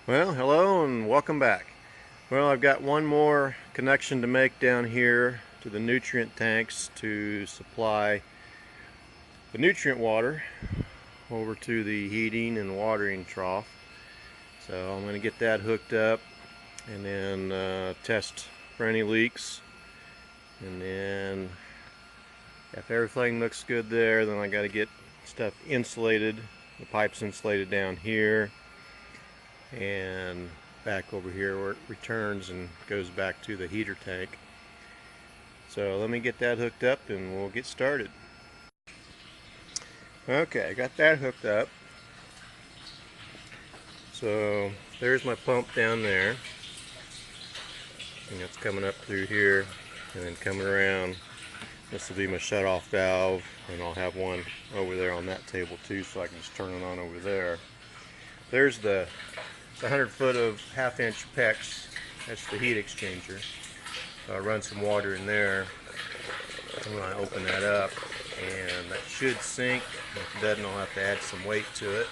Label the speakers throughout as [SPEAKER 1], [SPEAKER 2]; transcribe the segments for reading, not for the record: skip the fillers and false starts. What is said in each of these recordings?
[SPEAKER 1] Well, hello and welcome back. Well, I've got one more connection to make down here to the nutrient tanks to supply the nutrient water over to the heating and watering trough. So I'm going to get that hooked up and then test for any leaks. And then if everything looks good there, then I got to get stuff insulated. The pipe's insulated down here and back over here where it returns and goes back to the heater tank. So let me get that hooked up and we'll get started. Okay, I got that hooked up. So there's my pump down there, and it's coming up through here and then coming around. This will be my shut-off valve, and I'll have one over there on that table too, so I can just turn it on over there. There's the 100 foot of half-inch PEX. That's the heat exchanger. So I'll run some water in there when I open that up, and that should sink. If it doesn't, I'll have to add some weight to it.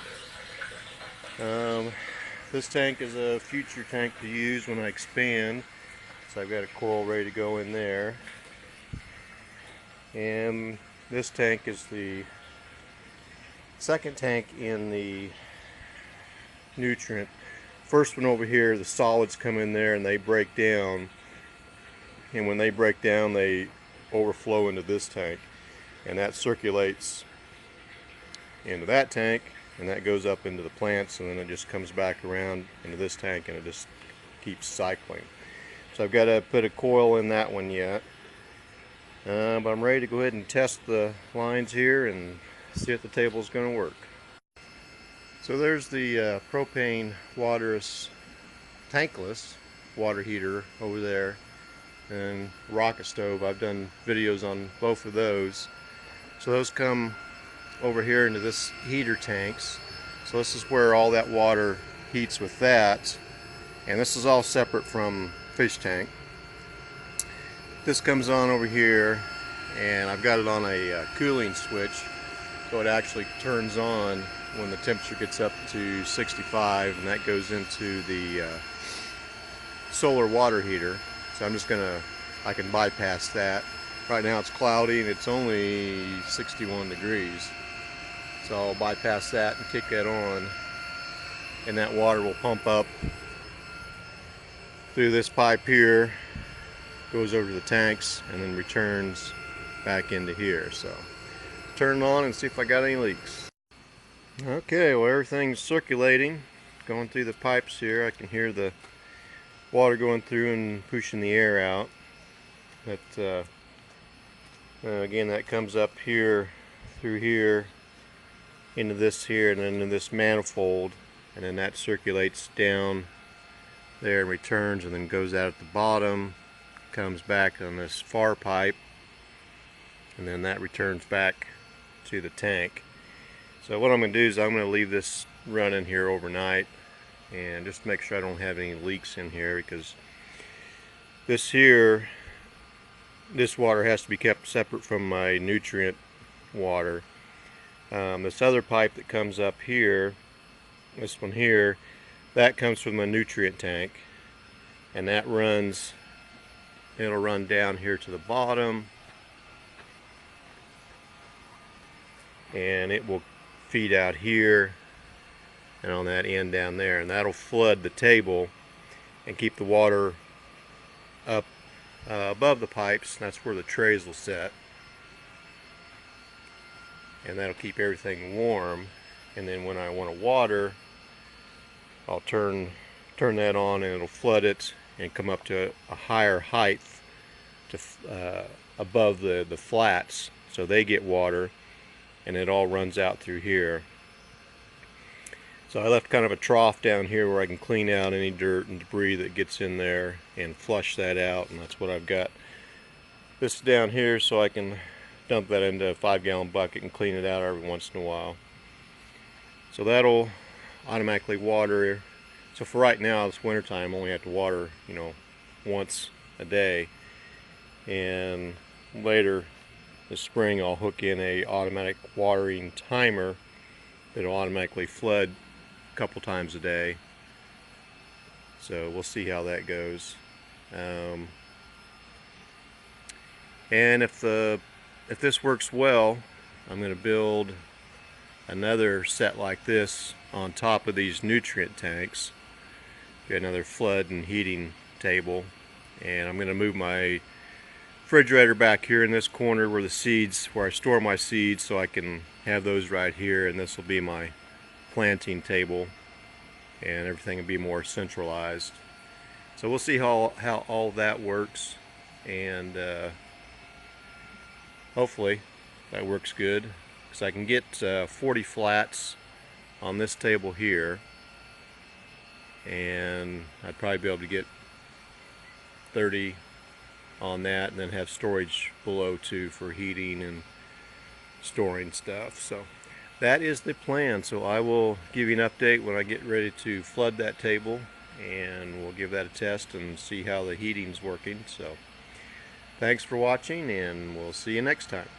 [SPEAKER 1] This tank is a future tank to use when I expand, so I've got a coil ready to go in there. And this tank is the second tank in the nutrient. First one over here, the solids come in there and they break down, and when they break down they overflow into this tank, and that circulates into that tank, and that goes up into the plants, and then it just comes back around into this tank, and it just keeps cycling. So I've got to put a coil in that one yet, but I'm ready to go ahead and test the lines here and see if the table is going to work. So there's the propane waterless tankless water heater over there, and rocket stove. I've done videos on both of those. So those come over here into this heater tanks. So this is where all that water heats with that, and this is all separate from fish tank. This comes on over here, and I've got it on a cooling switch, so it actually turns on when the temperature gets up to 65, and that goes into the solar water heater. So I'm just gonna, I can bypass that. Right now it's cloudy and it's only 61 degrees. So I'll bypass that and kick that on, and that water will pump up through this pipe here, goes over to the tanks, and then returns back into here. So turn it on and see if I got any leaks. Okay, well, everything's circulating, going through the pipes here. I can hear the water going through and pushing the air out. But again, that comes up here through here into this here, and then into this manifold, and then that circulates down there and returns, and then goes out at the bottom, comes back on this far pipe, and then that returns back to the tank. So what I'm going to do is I'm going to leave this running here overnight, and just make sure I don't have any leaks in here, because this water has to be kept separate from my nutrient water. This other pipe that comes up here, this one here, that comes from the nutrient tank, and that runs, it'll run down here to the bottom, and it will feed out here and on that end down there, and that'll flood the table and keep the water up above the pipes. That's where the trays will set, and that'll keep everything warm. And then when I want to water, I'll turn that on, and it'll flood it and come up to a higher height to above the flats, so they get water, and it all runs out through here. So I left kind of a trough down here where I can clean out any dirt and debris that gets in there and flush that out, and that's what I've got. This down here so I can dump that into a 5-gallon bucket and clean it out every once in a while. So that'll automatically water. So for right now, it's wintertime, I only have to water, once a day. And later this spring I'll hook in a automatic watering timer that'll automatically flood a couple times a day, So we'll see how that goes. And if this works well, I'm going to build another set like this on top of these nutrient tanks. Get another flood and heating table, and I'm going to move my refrigerator back here in this corner where I store my seeds, so I can have those right here, and this will be my planting table, and everything will be more centralized. So we'll see how all that works, and hopefully that works good, because I can get 40 flats on this table here, and I'd probably be able to get 30 on that, and then have storage below too for heating and storing stuff. So that is the plan. So I will give you an update when I get ready to flood that table, and we'll give that a test and see how the heating's working. So thanks for watching, and we'll see you next time.